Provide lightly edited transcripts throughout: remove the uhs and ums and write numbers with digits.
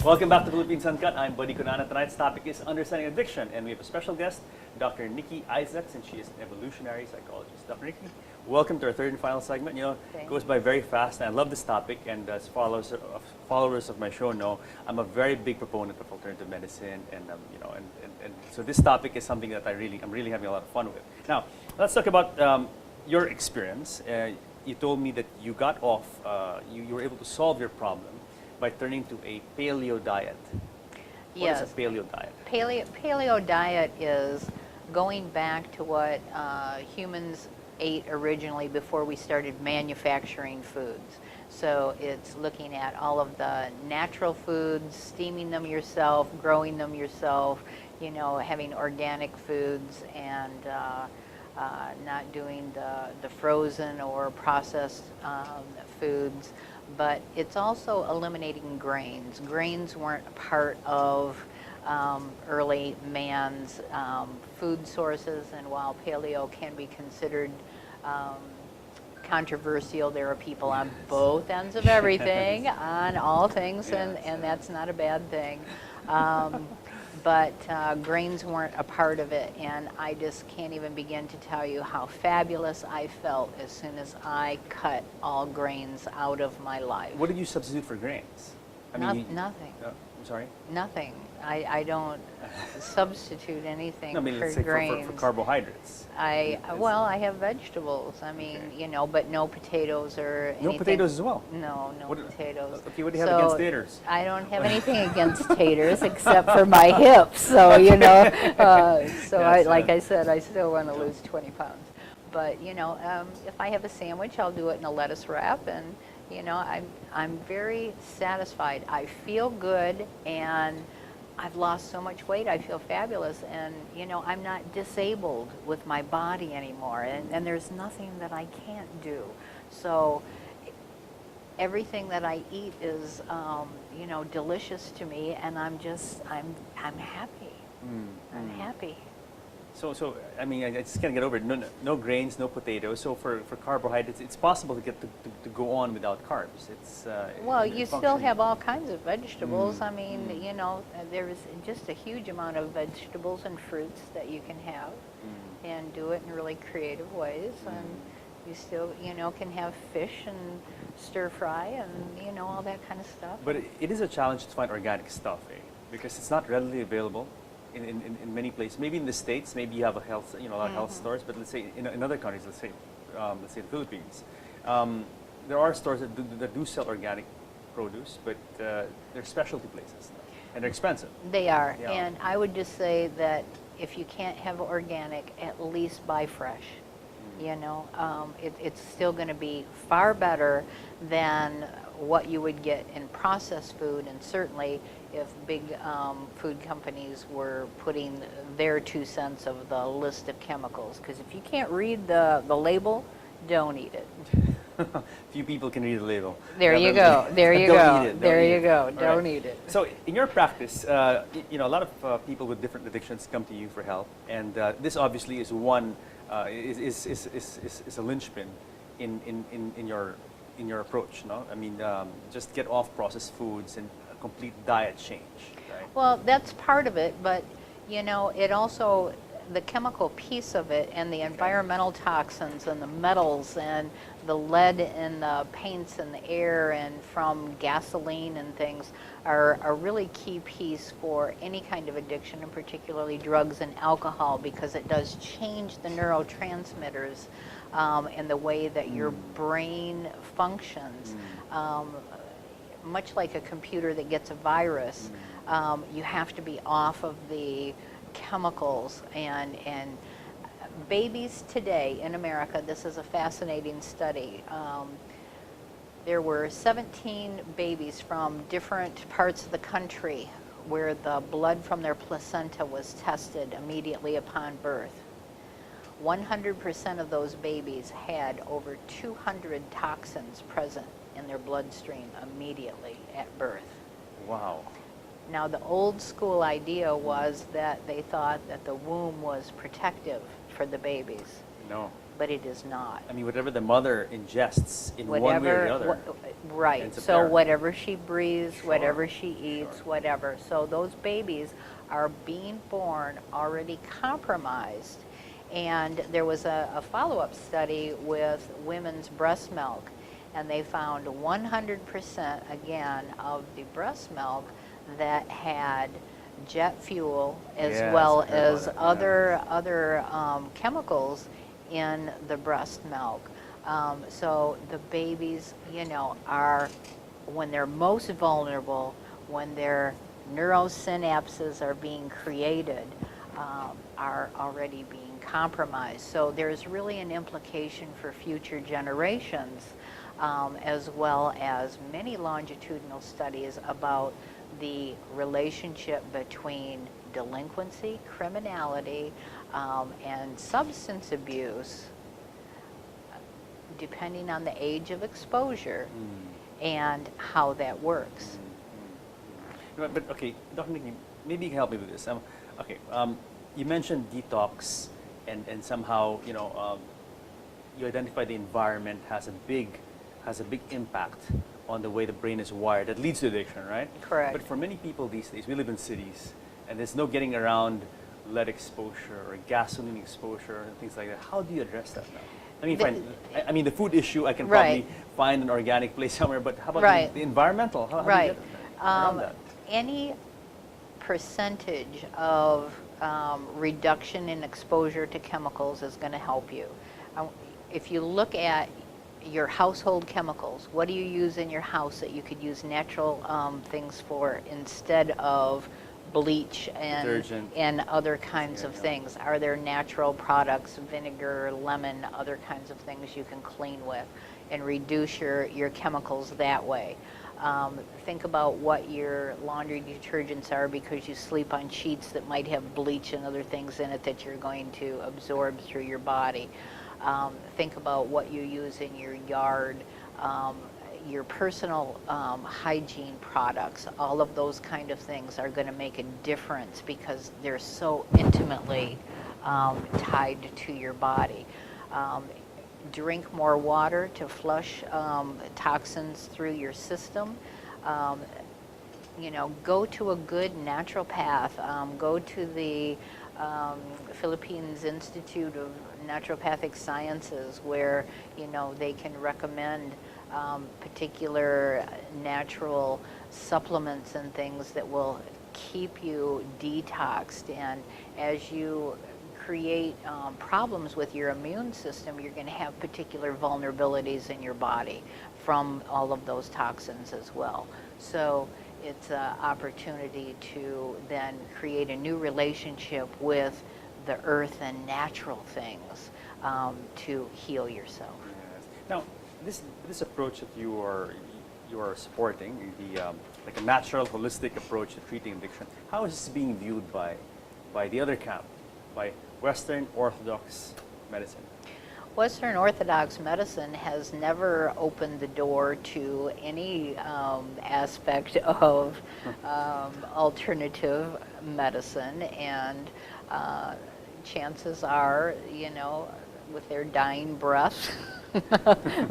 Welcome back to Philippines Uncut. I'm Buddy Kunana. Tonight's topic is understanding addiction, and we have a special guest, Dr. Nikki Isaacs, and she is an evolutionary psychologist. Dr. Nikki, welcome to our third and final segment. You know, it goes by very fast, and I love this topic. And as followers of my show know, I'm a very big proponent of alternative medicine, and so this topic is something that I'm really having a lot of fun with. Now, let's talk about your experience. You told me that you got off, you were able to solve your problem by turning to a paleo diet. Yes. What is a paleo diet? Paleo diet is going back to what humans ate originally before we started manufacturing foods. So it's looking at all of the natural foods, steaming them yourself, growing them yourself, you know, having organic foods, and not doing the frozen or processed foods. But it's also eliminating grains. Grains weren't a part of early man's food sources, and while paleo can be considered controversial, there are people on both ends of everything, on all things, and that's not a bad thing. But grains weren't a part of it, and I just can't even begin to tell you how fabulous I felt as soon as I cut all grains out of my life. What did you substitute for grains? Nothing. I'm sorry? Nothing. I don't substitute anything No, I mean, for let's say grains. for carbohydrates. I have vegetables. I mean, Okay. you know, but no potatoes or anything. No potatoes as well? No potatoes. Okay, what do you have against taters? I don't have anything against taters except for my hips. So, you know, like I said, I still want to lose 20 pounds. But, you know, if I have a sandwich, I'll do it in a lettuce wrap, and, you know, I'm very satisfied. I feel good, and I've lost so much weight. I feel fabulous, and, you know, I'm not disabled with my body anymore, and there's nothing that I can't do. So everything that I eat is, you know, delicious to me, and I'm happy. I'm happy. So I mean, I just can't get over it. No grains, no potatoes. So for carbohydrates, it's possible to get to go on without carbs. It's well, you still have all kinds of vegetables. I mean, you know, there's just a huge amount of vegetables and fruits that you can have, and do it in really creative ways. And you still, you know, can have fish and stir fry and, you know, all that kind of stuff. But it is a challenge to find organic stuff, because it's not readily available in many places. Maybe in the States, maybe you have a lot of health stores. But let's say in other countries, let's say the Philippines, there are stores that do sell organic produce, but they're specialty places, and they're expensive. They are, Yeah. and I would just say that if you can't have organic, at least buy fresh. You know, it's still going to be far better than what you would get in processed food, and certainly if big food companies were putting their 2 cents of the list of chemicals. Because if you can't read the label, don't eat it. Few people can read the label. There you go. There you go. Eat it. There you go. All Don't right. eat it. So in your practice, you know, a lot of people with different addictions come to you for help, and this obviously is one is a linchpin in your approach. No, I mean, just get off processed foods and a complete diet change. Right? Well, that's part of it, but, you know, it also, the chemical piece of it, and the environmental toxins and the metals and the lead in the paints and the air and from gasoline and things are a really key piece for any kind of addiction, and particularly drugs and alcohol, because it does change the neurotransmitters and the way that your brain functions. Much like a computer that gets a virus, you have to be off of the chemicals, and babies today in America, this is a fascinating study. There were 17 babies from different parts of the country where the blood from their placenta was tested immediately upon birth. 100% of those babies had over 200 toxins present in their bloodstream immediately at birth. Wow. Now, the old school idea was that they thought that the womb was protective for the babies. No. but it is not. I mean, whatever the mother ingests in one way or the other. Right. ends up So there. whatever she breathes, Sure. whatever she eats, Sure. whatever. So those babies are being born already compromised. And there was a follow-up study with women's breast milk, and they found 100% again of the breast milk that had jet fuel as Yes, well I heard about as it, other chemicals in the breast milk. So the babies, you know, are, when they're most vulnerable, when their neurosynapses are being created, are already being compromised. So there's really an implication for future generations, as well as many longitudinal studies about the relationship between delinquency, criminality, and substance abuse, depending on the age of exposure and how that works. But okay, Dr. Nikki, maybe you can help me with this. Okay, you mentioned detox, and somehow you identify the environment has a big impact on the way the brain is wired. That leads to addiction, right? Correct. But for many people these days, we live in cities, and there's no getting around lead exposure or gasoline exposure and things like that. How do you address that now? I mean, the food issue, I can probably find an organic place somewhere, but how about the environmental? How do you get around that? Any percentage of reduction in exposure to chemicals is going to help you. If you look at your household chemicals, what do you use in your house that you could use natural things for instead of bleach and other kinds of things? Are there natural products, vinegar, lemon, other kinds of things you can clean with and reduce your chemicals that way? Think about what your laundry detergents are, because you sleep on sheets that might have bleach and other things in it that you're going to absorb through your body. Think about what you use in your yard, your personal hygiene products. All of those kind of things are going to make a difference because they're so intimately tied to your body. Drink more water to flush toxins through your system. Go to a good naturopath. Go to the Philippines Institute of Naturopathic Sciences, where they can recommend particular natural supplements and things that will keep you detoxed. And as you create problems with your immune system, you're going to have particular vulnerabilities in your body from all of those toxins as well. So it's an opportunity to then create a new relationship with the earth and natural things to heal yourself. Yes. Now, this approach that you are supporting, the like a natural, holistic approach to treating addiction, how is this being viewed by the other camp, by Western Orthodox medicine? Western Orthodox medicine has never opened the door to any aspect of alternative medicine, and chances are, with their dying breath,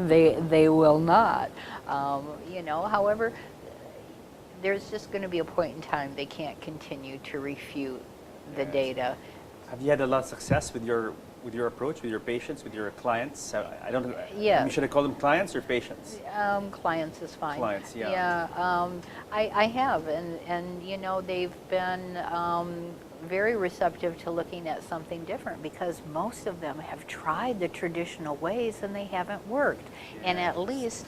they will not. However, there's just going to be a point in time they can't continue to refute the data. Have you had a lot of success with your approach, with your patients, with your clients? I don't know. Yeah. Should I call them clients or patients? Clients is fine. Clients, yeah. Yeah, I have, and they've been very receptive to looking at something different, because most of them have tried the traditional ways and they haven't worked. Yes. And at least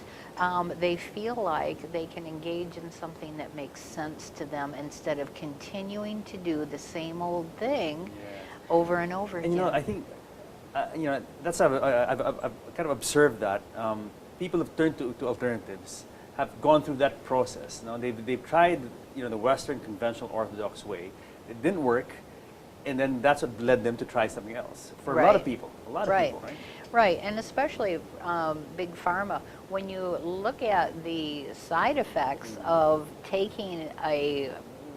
they feel like they can engage in something that makes sense to them instead of continuing to do the same old thing over and over again. And I think, that's how I've kind of observed that people have turned to alternatives, have gone through that process. They've tried, the Western conventional Orthodox way. It didn't work, and then that's what led them to try something else. For a lot of people, right? Right, and especially big pharma. When you look at the side effects of taking a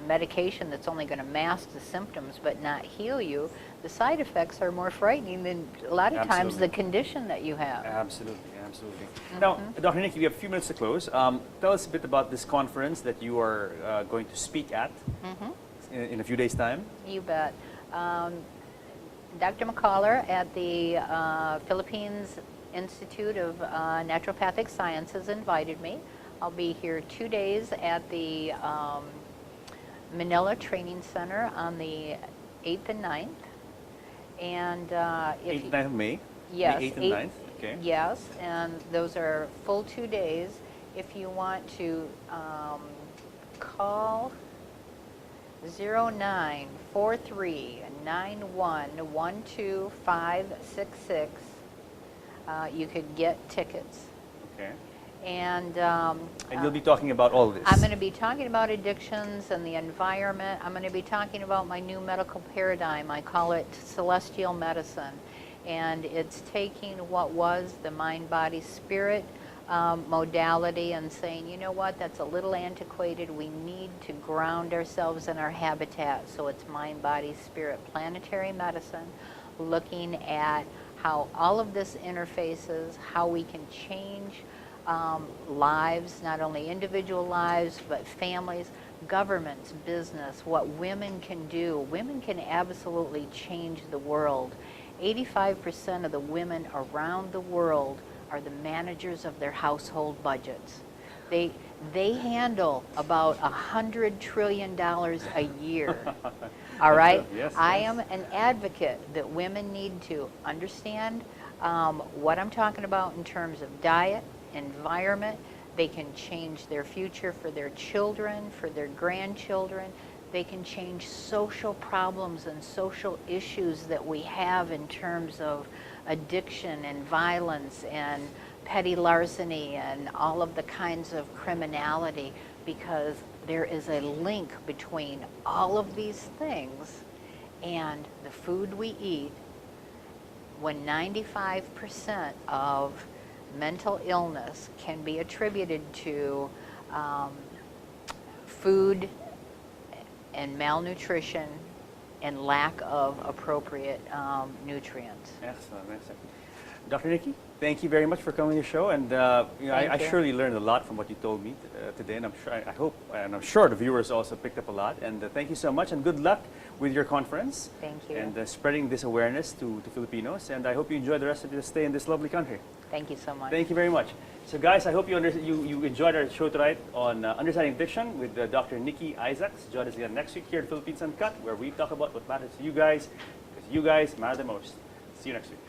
medication that's only going to mask the symptoms but not heal you, the side effects are more frightening than a lot of times the condition that you have. Absolutely, absolutely. Now, Dr. Nikki, we have a few minutes to close. Tell us a bit about this conference that you are going to speak at in a few days' time. You bet. Dr. McCullough at the Philippines Institute of Naturopathic Sciences invited me. I'll be here 2 days at the Manila Training Center on the 8th and 9th. And 8th and 9th of May? Yes. May 8th and 9th? Okay. Yes, and those are full 2 days. If you want to call 0943-91-12566, you could get tickets. Okay. And you'll be talking about all this. I'm going to be talking about addictions and the environment. I'm going to be talking about my new medical paradigm. I call it celestial medicine. And it's taking what was the mind, body, spirit modality and saying, you know what, that's a little antiquated. We need to ground ourselves in our habitat. So it's mind, body, spirit, planetary medicine, looking at how all of this interfaces, how we can change lives, not only individual lives, but families, governments, business, what women can do. Women can absolutely change the world. 85% of the women around the world are the managers of their household budgets. They handle about $100 trillion a year. All right? Yes, I yes. am an advocate that women need to understand what I'm talking about in terms of diet, environment. They can change their future for their children, for their grandchildren. They can change social problems and social issues that we have in terms of addiction and violence and petty larceny and all of the kinds of criminality, because there is a link between all of these things and the food we eat. When 95% of mental illness can be attributed to food and malnutrition and lack of appropriate nutrients. Excellent, excellent. Dr. Nikki, thank you very much for coming to the show, and I surely learned a lot from what you told me today, and I'm sure the viewers also picked up a lot. And thank you so much, and good luck with your conference. Thank you. And spreading this awareness to Filipinos, and I hope you enjoy the rest of your stay in this lovely country. Thank you so much. Thank you very much. So guys, I hope you enjoyed our show tonight on Understanding Addiction with Dr. Nikki Isaacs. Join us again next week here at Philippines Uncut, where we talk about what matters to you guys, because you guys matter the most. See you next week.